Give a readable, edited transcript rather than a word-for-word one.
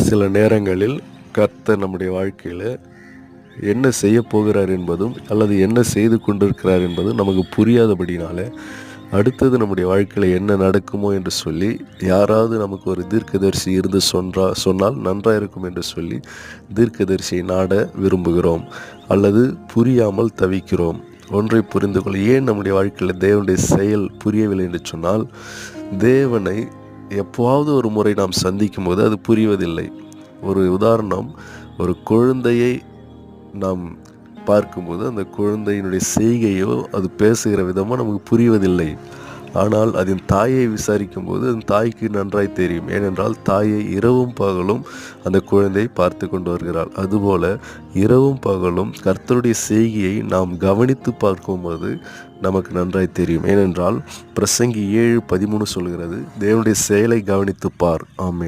சில நேரங்களில் கர்த்தர் நம்முடைய வாழ்க்கையில் என்ன செய்ய போகிறார் என்பதும் அல்லது என்ன செய்து கொண்டிருக்கிறார் என்பதும் நமக்கு புரியாதபடினால அடுத்தது நம்முடைய வாழ்க்கையில் என்ன நடக்குமோ என்று சொல்லி யாராவது நமக்கு ஒரு தீர்க்கதரிசி இருந்து சொன்னால் நன்றாக இருக்கும் என்று சொல்லி தீர்க்கதரிசியை நாட விரும்புகிறோம் அல்லது புரியாமல் தவிக்கிறோம். ஒன்றை புரிந்து கொள்ள, ஏன் நம்முடைய வாழ்க்கையில் தேவனுடைய செயல் புரியவில்லை என்று சொன்னால், தேவனை எப்போவாவது ஒரு முறை நாம் சந்திக்கும் போது அது புரிவதில்லை. ஒரு உதாரணம், ஒரு குழந்தையை நாம் பார்க்கும்போது அந்த குழந்தையினுடைய செய்கையோ அது பேசுகிற விதமோ நமக்கு புரிவதில்லை. ஆனால் அதன் தாயை விசாரிக்கும் போது அதன் தாய்க்கு நன்றாய் தெரியும். ஏனென்றால் தாயை இரவும் பகலும் அந்த குழந்தையை பார்த்து கொண்டு வருகிறாள். அதுபோல இரவும் பகலும் கர்த்தருடைய செய்கையை நாம் கவனித்து பார்க்கும்போது நமக்கு நன்றாய் தெரியும். ஏனென்றால் பிரசங்கி 7:13 சொல்கிறது, தேவனுடைய செயலை கவனித்து பார். ஆமென்.